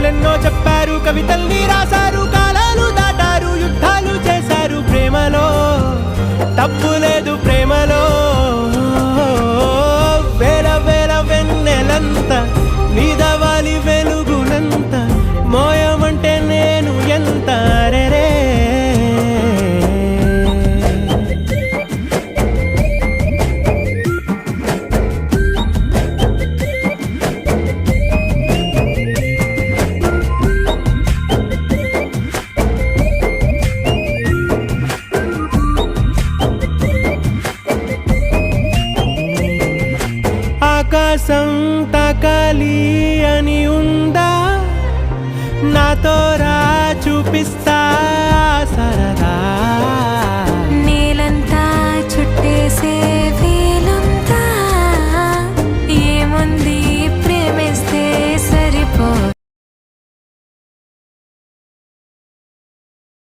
కథలెన్నో చెప్పారు, కవితల్ని రాశారు, కాలాలు దాటారు, యుద్ధాలు చేశారు. ప్రేమలో తప్పు లేదు, ప్రేమలో వేల వేల వెన్నెలంత నీదవాలి వెలుగునంత మోయమంటే నేను ఎంత రే. ఆకాశం తాకాలి అని ఉందా, నాతో రా చూపిస్తా